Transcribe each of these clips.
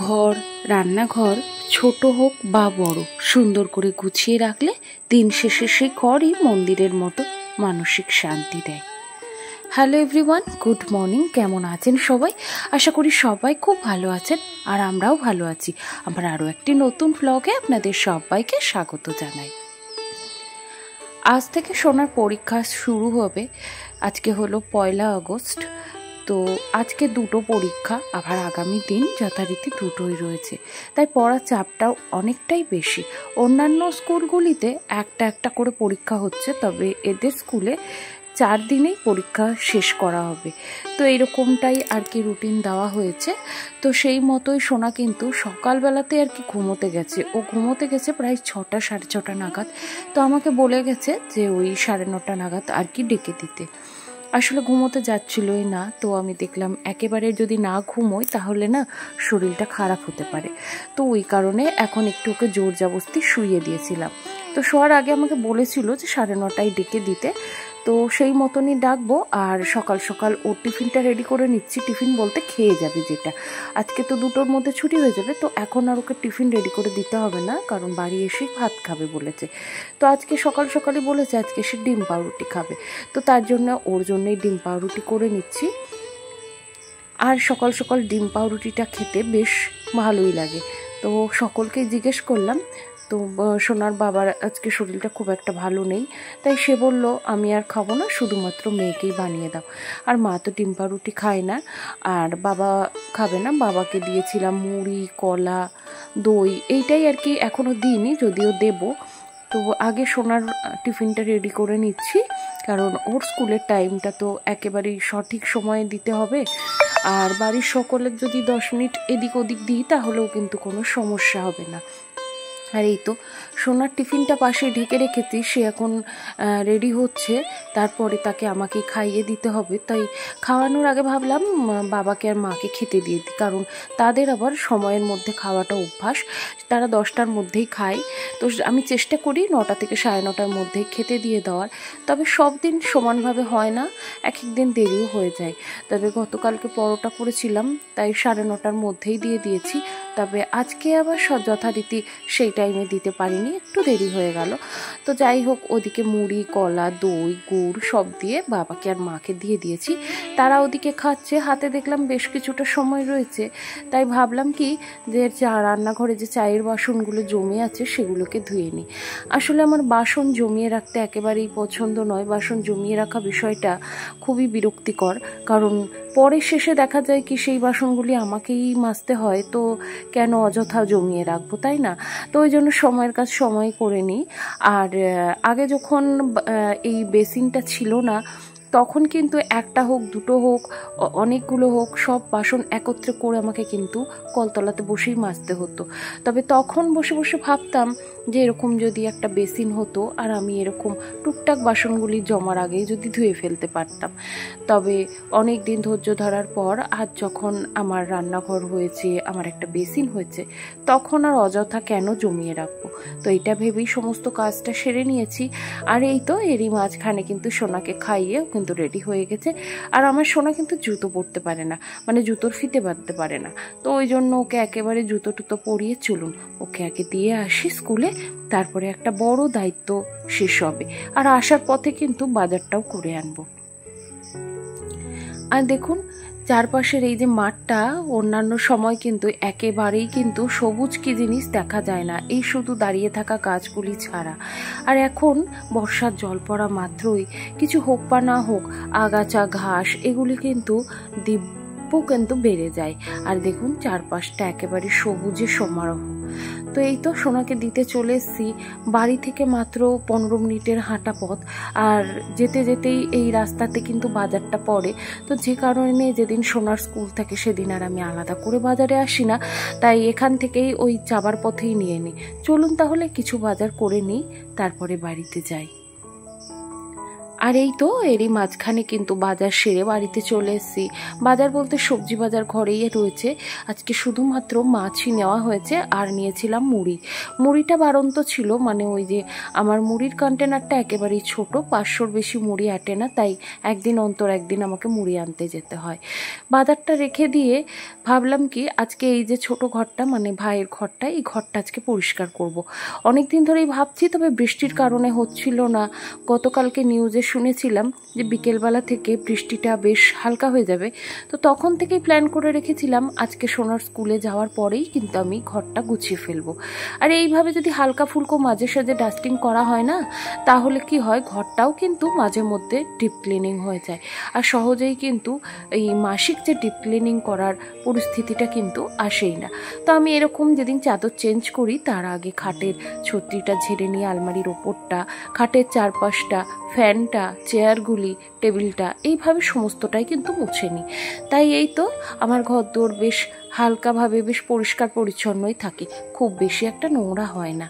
ঘর, রান্নাঘর ছোট হোক বা বড়, সুন্দর করে গুছিয়ে রাখলে দিন শেষে সেই ঘরই মন্দিরের মতো মানসিক শান্তি দেয়। Hello everyone, good morning. কেমন আছেন সবাই? আশা করি সবাই খুব ভালো আছেন, আর আমরাও ভালো আছি। আমার আরও একটি নতুন ব্লগে আপনাদের সবাইকে স্বাগত জানাই। আজ থেকে সোনার পরীক্ষা শুরু হবে। আজকে হলো 1 আগস্ট। তো আজকে দুটো পরীক্ষা, আবার আগামী দিন যথারীতি দুটোই রয়েছে, তাই পড়ার চাপটাও অনেকটাই বেশি। অন্যান্য স্কুলগুলিতে একটা একটা করে পরীক্ষা হচ্ছে, তবে এদের স্কুলে 4 দিনেই পরীক্ষা শেষ করা হবে। তো এইরকমটাই আর কি রুটিন দেওয়া হয়েছে। তো সেই মতোই সোনা কিন্তু সকালবেলাতে আর কি ঘুমোতে গেছে। ও ঘুমোতে গেছে প্রায় 6টা 6:30 নাগাদ। তো আমাকে বলে গেছে যে ওই 9:30 নাগাদ আর কি ডেকে দিতে। আসলে ঘুমোতে যাচ্ছিলই না। তো আমি দেখলাম একেবারে যদি না ঘুমোই তাহলে না শরীরটা খারাপ হতে পারে। তো ওই কারণে এখন একটু ওকে জোর জবরদস্তি শুইয়ে দিয়েছিলাম। তো শোয়ার আগে আমাকে বলেছিল যে 9:30টায় ডেকে দিতে। তো সেই মতনই ডাকবো। আর সকাল সকাল ওর টিফিনটা রেডি করে নিচ্ছি। টিফিন বলতে খেয়ে যাবে যেটা। আজকে তো 2টোর মধ্যে ছুটি হয়ে যাবে, তো এখন আর ওকে টিফিন রেডি করে দিতে হবে না, কারণ বাড়ি এসেই ভাত খাবে বলেছে। তো আজকে সকাল সকালই বলেছে আজকে সে ডিম পাউরুটি খাবে। তো তার জন্য ওর জন্যই ডিম পাউরুটি করে নিচ্ছি। আর সকাল সকাল ডিম পাউরুটিটা খেতে বেশ ভালোই লাগে। তো সকলকেই জিজ্ঞেস করলাম। তো সোনার বাবার আজকে শরীরটা খুব একটা ভালো নেই, তাই সে বলল আমি আর খাবো না, শুধুমাত্র মেয়েকেই বানিয়ে দাও। আর মা তো ডিম পাউরুটি খায় না, আর বাবা খাবে না। বাবাকে দিয়েছিলাম মুড়ি, কলা, দই, এইটাই আর কি। এখনও দিইনি, যদিও দেব। তো আগে সোনার টিফিনটা রেডি করে নিচ্ছি, কারণ ওর স্কুলের টাইমটা তো একেবারেই সঠিক সময়ে দিতে হবে। আর বাড়ির সকলের যদি 10 মিনিট এদিক ওদিক দিই তাহলেও কিন্তু কোনো সমস্যা হবে না। আর এই তো সোনার টিফিনটা পাশে ঢেকে রেখেছি, সে এখন রেডি হচ্ছে। তারপরে তাকে আমাকে খাইয়ে দিতে হবে। তাই খাওয়ানোর আগে ভাবলাম বাবাকে আর মাকে খেতে দিয়ে দিই, কারণ তাদের আবার সময়ের মধ্যে খাওয়াটা অভ্যাস। তারা 10টার মধ্যেই খায়। তো আমি চেষ্টা করি 9টা থেকে 9:30টার মধ্যেই খেতে দিয়ে দেওয়ার। তবে সব দিন সমানভাবে হয় না, এক এক দিন দেরিও হয়ে যায়। তবে গতকালকে পরোটা করেছিলাম, তাই 9:30টার মধ্যেই দিয়ে দিয়েছি। তবে আজকে আবার যথারীতি সেই টাইমে দিতে পারিনি, একটু দেরি হয়ে গেল। তো যাই হোক, ওদিকে মুড়ি, কলা, দই, গুড় সব দিয়ে বাবাকে আর মাকে দিয়ে দিয়েছি। তারা ওদিকে খাচ্ছে। হাতে দেখলাম বেশ কিছুটা সময় রয়েছে, তাই ভাবলাম কি যে রান্নাঘরে যে চায়ের বাসনগুলো জমে আছে সেগুলোকে ধুয়ে নিই। আসলে আমার বাসন জমিয়ে রাখতে একেবারেই পছন্দ নয়। বাসন জমিয়ে রাখা বিষয়টা খুবই বিরক্তিকর, কারণ পরে শেষে দেখা যায় কি সেই বাসনগুলি আমাকেই মাজতে হয়। তো কেন অযথা জমিয়ে রাখবো, তাই না? তো ওই জন্য সময়ের কাজ সময় করে নিই। আর আগে যখন এই বেসিনটা ছিল না, তখন কিন্তু একটা হোক, দুটো হোক, অনেকগুলো হোক, সব বাসন একত্রে করে আমাকে কিন্তু কলতলাতে বসেই মাজতে হতো। তবে তখন বসে বসে ভাবতাম যে এরকম যদি একটা বেসিন হতো, আর আমি এরকম টুকটাক বাসনগুলি জমার আগেই যদি ধুয়ে ফেলতে পারতাম। তবে অনেক দিন ধৈর্য ধরার পর আজ যখন আমার রান্নাঘর হয়েছে, আমার একটা বেসিন হয়েছে, তখন আর অযথা কেন জমিয়ে রাখবো। তো এটা ভেবেই সমস্ত কাজটা সেরে নিয়েছি। আর এই তো এরই মাঝখানে কিন্তু সোনাকে খাইয়ে কিন্তু রেডি হয়ে গেছে। আর আমার সোনা কিন্তু জুতো পরতে পারে না, মানে জুতোর ফিতে বাঁধতে পারে না। তো ওই জন্য ওকে একেবারে জুতো টুতো পরিয়ে চলুন ওকে আগে দিয়ে আসি স্কুলে, তারপরে একটা বড় দায়িত্ব শেষ হবে। আর আসার পথে কিন্তু বাজারটাও করে আনবো। আর দেখুন চারপাশের এই যে মাঠটা, অন্যান্য সময় কিন্তু একেবারেই কিন্তু সবুজ কি জিনিস দেখা যায় না, এই শুধু দাঁড়িয়ে থাকা গাছগুলি ছাড়া। আর এখন বর্ষার জল পড়া মাত্রই কিছু হোক বা না হোক, আগাছা, ঘাস, এগুলি কিন্তু কিন্তু বেড়ে যায়। আর দেখুন চারপাশটা একেবারে সবুজে সমারোহ। তো এই তো সোনাকে দিতে চলে এসেছি। বাড়ি থেকে মাত্র 15 মিনিটের হাঁটা পথ। আর যেতে যেতেই এই রাস্তাতে কিন্তু বাজারটা পড়ে। তো যে কারণে যেদিন সোনার স্কুল থাকে সেদিন আর আমি আলাদা করে বাজারে আসি না, তাই এখান থেকেই ওই যাবার পথেই নিয়ে নিই। চলুন তাহলে কিছু বাজার করে নিই, তারপরে বাড়িতে যাই। আর এই তো এরই মাঝখানে কিন্তু বাজার সেরে বাড়িতে চলে এসেছি। বাজার বলতে সবজি বাজার ঘরেই রয়েছে। আজকে শুধুমাত্র মাছই নেওয়া হয়েছে আর নিয়েছিলাম মুড়িটা বাড়ন্ত ছিল, মানে ওই যে আমার মুড়ির কন্টেনারটা একেবারেই ছোট, 500-র বেশি মুড়ি আটে না, তাই একদিন অন্তর একদিন আমাকে মুড়ি আনতে যেতে হয়। বাজারটা রেখে দিয়ে ভাবলাম কি আজকে এই যে ছোট ঘরটা, মানে ভাইয়ের ঘরটা, এই ঘরটা আজকে পরিষ্কার করব। অনেকদিন ধরেই ভাবছি, তবে বৃষ্টির কারণে হচ্ছিল না। গতকালকে নিউজে শুনেছিলাম যে বিকেলবেলা থেকে বৃষ্টিটা বেশ হালকা হয়ে যাবে, তো তখন থেকেই প্ল্যান করে রেখেছিলাম আজকে সোনার স্কুলে যাওয়ার পরেই কিন্তু আমি ঘরটা গুছিয়ে ফেলবো। আর এইভাবে যদি হালকা ফুলকো মাঝে সাঝে ডাস্টিং করা হয় না, তাহলে কি হয়, ঘরটাও কিন্তু মাঝে মধ্যে ডিপ ক্লিনিং হয়ে যায়। আর সহজেই কিন্তু এই মাসিক যে ডিপ ক্লিনিং করার পরিস্থিতিটা কিন্তু আসেই না। তো আমি এরকম যেদিন চাদর চেঞ্জ করি তার আগে খাটের ছত্রিটা ঝেড়ে নিয়ে আলমারির ওপরটা, খাটের চারপাশটা, ফ্যানটা, চেয়ারগুলি, টেবিলটা, এইভাবে সমস্তটাই কিন্তু মুছে নিই। তাই এই তো আমার ঘরদোর বেশ হালকাভাবে বেশ পরিষ্কার পরিচ্ছন্নই থাকে, খুব বেশি একটা নোংরা হয় না।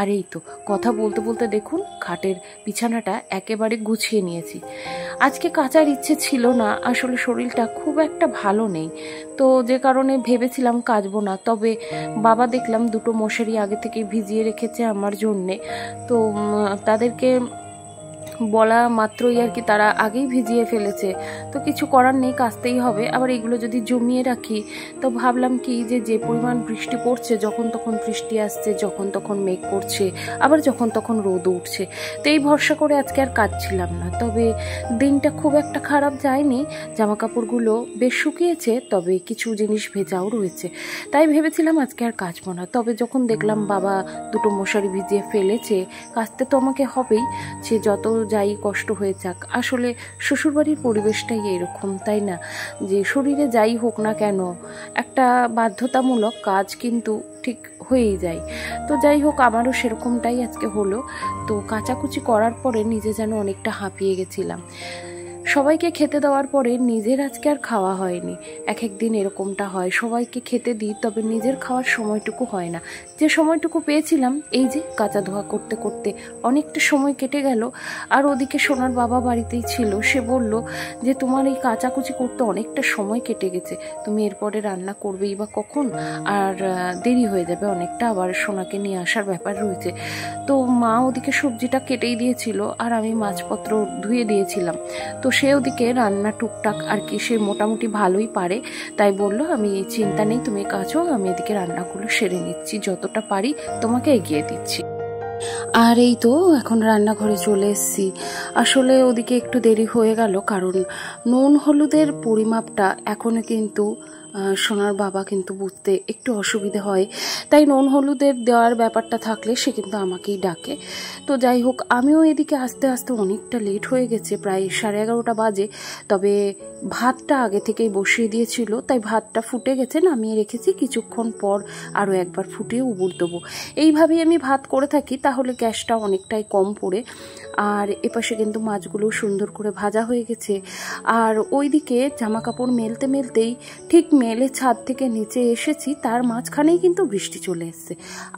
আর এই তো কথা বলতে বলতে দেখুন খাটের বিছানাটা একেবারে গুছিয়ে নিয়েছি। আজকে কাচার ইচ্ছে ছিল না, আসলে শরীরটা খুব একটা ভালো নেই, তো যে কারণে ভেবেছিলাম কাচবো না। তবে বাবা দেখলাম দুটো মশারি আগে থেকে ভিজিয়ে রেখেছে আমার জন্যে, তো তাদেরকে বলা মাত্রই আর কি তারা আগেই ভিজিয়ে ফেলেছে, তো কিছু করার নেই, কাচতেই হবে। আবার এগুলো যদি জমিয়ে রাখি, তো ভাবলাম কি যে পরিমাণ বৃষ্টি পড়ছে, যখন তখন বৃষ্টি আসছে, যখন তখন মেঘ করছে, আবার যখন তখন রোদ উঠছে, তো এই ভরসা করে আজকে আর কাচছিলাম না। তবে দিনটা খুব একটা খারাপ যায়নি, জামা কাপড়গুলো বেশ শুকিয়েছে, তবে কিছু জিনিস ভেজাও রয়েছে, তাই ভেবেছিলাম আজকে আর কাচবো না। তবে যখন দেখলাম বাবা দুটো মশারি ভিজিয়ে ফেলেছে, কাচতে তো আমাকে হবেই, সে যত যাই কষ্ট হয়ে যাক। আসলে শ্বশুরবাড়ির পরিবেশটাই এরকম, তাই না, যে শরীরে যাই হোক না কেন একটা বাধ্যতামূলক কাজ কিন্তু ঠিক হয়েই যায়। তো যাই হোক, আমারও সেরকমটাই আজকে হলো। তো কাচাকুচি করার পরে নিজে যেন অনেকটা হাঁপিয়ে গেছিলাম। সবাইকে খেতে দেওয়ার পরে নিজের আজকে আর খাওয়া হয়নি। এক একদিন এরকমটা হয়, সবাইকে খেতে দিই তবে নিজের খাওয়ার সময়টুকু হয় না। যে সময়টুকু পেয়েছিলাম, এই যে কাচা ধোয়া করতে করতে অনেকটা সময় কেটে গেল। আর ওদিকে সোনার বাবা বাড়িতেই ছিল, সে বলল যে তোমার এই কাচাকুচি করতে অনেকটা সময় কেটে গেছে, তুমি এরপরে রান্না করবেই বা কখন, আর দেরি হয়ে যাবে অনেকটা, আবার সোনাকে নিয়ে আসার ব্যাপার রয়েছে। তো মা ওদিকে সবজিটা কেটেই দিয়েছিল আর আমি মাছপত্র ধুয়ে দিয়েছিলাম। তো সে ওদিকে রান্না টুকটাক আর কি সে মোটামুটি ভালোই পারে, তাই বললো আমি চিন্তা নেই, তুমি কাছো, আমি এদিকে রান্নাগুলো সেরে নিচ্ছি, যতটা পারি তোমাকে এগিয়ে দিচ্ছি। আর এই তো এখন রান্নাঘরে চলে এসেছি। আসলে ওদিকে একটু দেরি হয়ে গেল, কারণ নুন হলুদের পরিমাপটা এখনো কিন্তু সোনার বাবা কিন্তু বুঝতে একটু অসুবিধে হয়, তাই নুন হলুদের দেওয়ার ব্যাপারটা থাকলে সে কিন্তু আমাকেই ডাকে। তো যাই হোক, আমিও এদিকে আস্তে আস্তে অনেকটা লেট হয়ে গেছে, প্রায় 11:30 বাজে। তবে ভাতটা আগে থেকেই বসিয়ে দিয়েছিল, তাই ভাতটা ফুটে গেছে, নামিয়ে রেখেছি, কিছুক্ষণ পর আরও একবার ফুটিয়ে উবুর দেবো। এইভাবেই আমি ভাত করে থাকি, তাহলে গ্যাসটা অনেকটাই কম পড়ে। আর এপাশে কিন্তু মাছগুলো সুন্দর করে ভাজা হয়ে গেছে। আর ওইদিকে জামা কাপড় মেলতে মেলতেই ঠিক মেলে ছাদ থেকে নিচে এসেছি, তার মাঝখানেই কিন্তু বৃষ্টি চলে এসছে।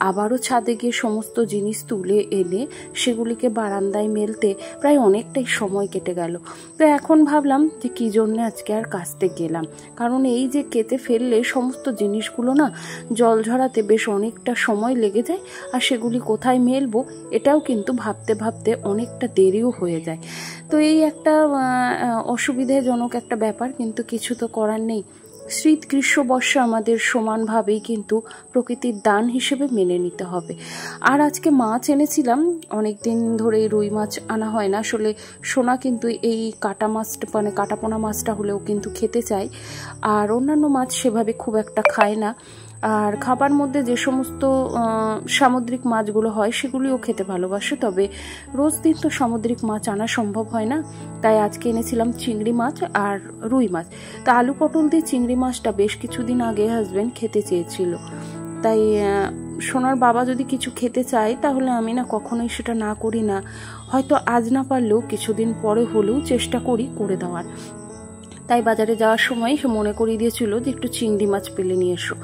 আবারও ছাদে গিয়ে সমস্ত জিনিস তুলে এনে সেগুলিকে বারান্দায় মেলতে প্রায় অনেকটাই সময় কেটে গেল। তো এখন ভাবলাম যে কী জন্য আজকে আর কাচতে গেলাম, কারণ এই যে কেটে ফেললে সমস্ত জিনিসগুলো না জল ঝরাতে বেশ অনেকটা সময় লেগে যায়, আর সেগুলি কোথায় মেলবো এটাও কিন্তু ভাবতে ভাবতে অনেকটা দেরিও হয়ে যায়। তো এই একটা অসুবিধাজনক একটা ব্যাপার, কিন্তু কিছু তো করার নেই। শীত গ্রীষ্ম বর্ষা আমাদের সমানভাবেই কিন্তু প্রকৃতির দান হিসেবে মেনে নিতে হবে। আর আজকে মাছ এনেছিলাম, অনেক দিন ধরে রুই মাছ আনা হয় না। আসলে সোনা কিন্তু এই কাটা মাছটা মানে কাটাপোনা মাছটা হলেও কিন্তু খেতে চায়, আর অন্যান্য মাছ সেভাবে খুব একটা খায় না। আর খাবার মধ্যে যে সমস্ত সামুদ্রিক মাছগুলো হয় সেগুলিও খেতে ভালোবাসে, তবে রোজ দিন তো সামুদ্রিক মাছ আনা সম্ভব হয় না। তাই আজকে এনেছিলাম চিংড়ি মাছ আর রুই মাছ। তা আলু পটল দিয়ে চিংড়ি মাছটা বেশ কিছুদিন আগে হাজবেন্ড খেতে চেয়েছিল, তাই সোনার বাবা যদি কিছু খেতে চায় তাহলে আমি না কখনোই সেটা না করি না। হয়তো আজ না পারলেও কিছুদিন পরে হলেও চেষ্টা করি করে দেওয়ার। তাই বাজারে যাওয়ার সময় সে মনে করিয়ে দিয়েছিল যে একটু চিংড়ি মাছ পেলে নিয়ে এসো।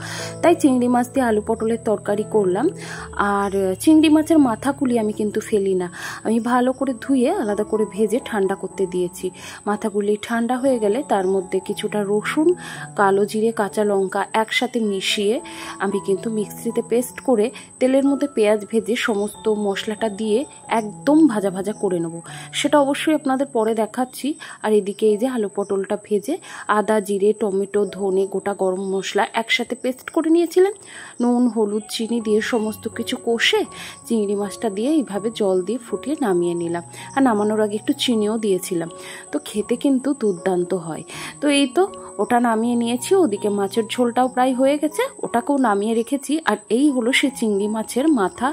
তাই চিংড়ি মাছ দিয়ে আলু পটলের তরকারি করলাম। আর চিংড়ি মাছের মাথাগুলি আমি কিন্তু ফেলি না, আমি ভালো করে ধুয়ে আলাদা করে ভেজে ঠান্ডা করতে দিয়েছি। মাথাগুলি ঠান্ডা হয়ে গেলে তার মধ্যে কিছুটা রসুন, কালো জিরে, কাঁচা লঙ্কা একসাথে মিশিয়ে আমি কিন্তু মিক্সিতে পেস্ট করে তেলের মধ্যে পেঁয়াজ ভেজে সমস্ত মশলাটা দিয়ে একদম ভাজা ভাজা করে নেব। সেটা অবশ্যই আপনাদের পরে দেখাচ্ছি। আর এদিকে এই যে আলু পটলটা ভেজে আদা, জিরে, টমেটো, ধনে, গোটা গরম মশলা একসাথে পেস্ট করে নিয়েছিলেন। নুন, হলুদ, চিনি দিয়ে সমস্ত কিছু কষে চিংড়ি মাছটা দিয়ে এইভাবে জল দিয়ে ফুটিয়ে নামিয়ে নিলাম। আর নামানোর আগে একটু চিনিও দিয়েছিলাম। তো খেতে কিন্তু দুর্দান্ত হয়। তো এই তো ওটা নামিয়ে নিয়েছি। ওদিকে মাছের ঝোলটাও প্রায় হয়ে গেছে, ওটাকেও নামিয়ে রেখেছি। আর এই হলো সে চিংড়ি মাছের মাথা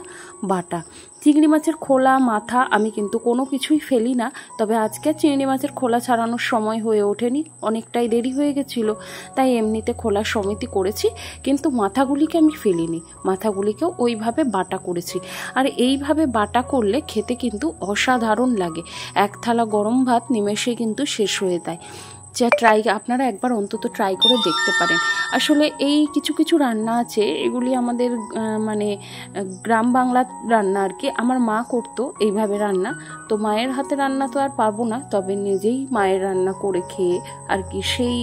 বাটা। চিংড়ি মাছের খোলা, মাথা আমি কিন্তু কোনো কিছুই ফেলি না। তবে আজকে চিংড়ি মাছের খোলা ছাড়ানোর সময় হয়ে ওঠেনি, অনেকটাই দেরি হয়ে গেছিল, তাই এমনিতে খোলা সমেতই করেছি। কিন্তু মাথাগুলিকে আমি ফেলিনি, মাথাগুলিকেও ওইভাবে বাটা করেছি। আর এইভাবে বাটা করলে খেতে কিন্তু অসাধারণ লাগে। এক থালা গরম ভাত নিমেষে কিন্তু শেষ হয়ে যায়। যা আপনারা একবার অন্তত ট্রাই করে দেখতে পারেন। আসলে এই কিছু কিছু রান্না আছে, এগুলি আমাদের মানে গ্রাম বাংলার রান্না আর কি। আমার মা করতো এইভাবে রান্না, তো মায়ের হাতে রান্না তো আর পারবো না, তবে নিজেই মায়ের রান্না করে খেয়ে আর কি সেই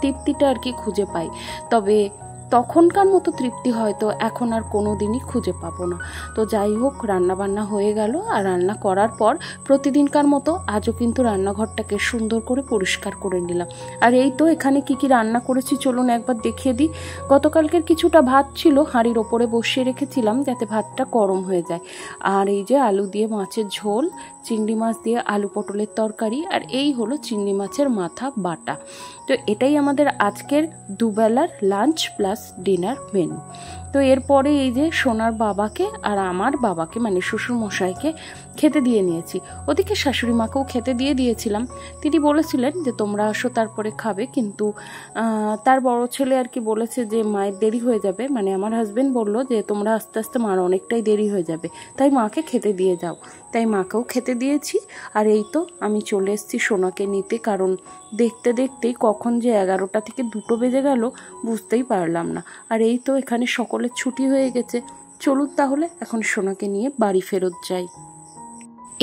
তৃপ্তিটা আর কি খুঁজে পাই। তবে তখনকার মতো তৃপ্তি হয়তো এখন আর কোনো দিনই খুঁজে পাবো না। তো যাই হোক, রান্না বান্না হয়ে গেল। আর রান্না করার পর প্রতিদিনকার মতো আজও কিন্তু রান্নাঘরটাকে সুন্দর করে পরিষ্কার করে নিলাম। আর এই তো এখানে কি কি রান্না করেছি চলুন একবার দেখিয়ে দিই। গতকালকের কিছুটা ভাত ছিল, হাঁড়ির ওপরে বসিয়ে রেখেছিলাম যাতে ভাতটা গরম হয়ে যায়। আর এই যে আলু দিয়ে মাছের ঝোল, চিংড়ি মাছ দিয়ে আলু পটলের তরকারি, আর এই হলো চিংড়ি মাছের মাথা বাটা। তো এটাই আমাদের আজকের দুবেলার লাঞ্চ প্লাস ডিনার মেনু। তো এরপরে এই যে সোনার বাবাকে আর আমার বাবাকে মানে শ্বশুর মশাইকে খেতে দিয়ে নিয়েছি। ওদিকে শাশুড়ি মাকেও খেতে দিয়ে দিয়েছিলাম। তিনি বলেছিলেন যে তোমরা আসো তারপরে খাবে, কিন্তু তার বড় ছেলে আর কি বলেছে যে মায়ের দেরি হয়ে যাবে, মানে আমার হাজবেন্ড বলল যে তোমরা আস্তে আস্তে মার অনেকটাই দেরি হয়ে যাবে, তাই মাকে খেতে দিয়ে যাও। তাই মাকেও খেতে দিয়েছি। আর এই তো আমি চলে এসেছি সোনাকে নিতে, কারণ দেখতে দেখতেই কখন যে 11টা থেকে 2টো বেজে গেল বুঝতেই পারলাম না। আর এই তো এখানে সকলের ছুটি হয়ে গেছে। চলুন তাহলে এখন সোনাকে নিয়ে বাড়ি ফেরত যাই।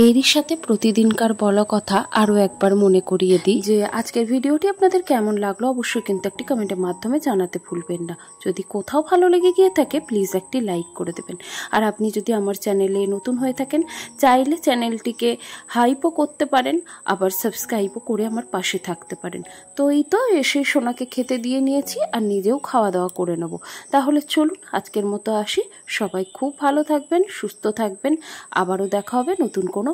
এরই সাথে প্রতিদিনকার বলা কথা আরও একবার মনে করিয়ে দিই যে আজকের ভিডিওটি আপনাদের কেমন লাগলো অবশ্যই কিন্তু একটি কমেন্টের মাধ্যমে জানাতে ভুলবেন না। যদি কোথাও ভালো লেগে গিয়ে থাকে প্লিজ একটি লাইক করে দেবেন। আর আপনি যদি আমার চ্যানেলে নতুন হয়ে থাকেন চাইলে চ্যানেলটিকে হাইপও করতে পারেন, আবার সাবস্ক্রাইবও করে আমার পাশে থাকতে পারেন। তো এই তো এসে সোনাকে খেতে দিয়ে নিয়েছি আর নিজেও খাওয়া দাওয়া করে নেব। তাহলে চলুন আজকের মতো আসি। সবাই খুব ভালো থাকবেন, সুস্থ থাকবেন। আবারও দেখা হবে নতুন কোনো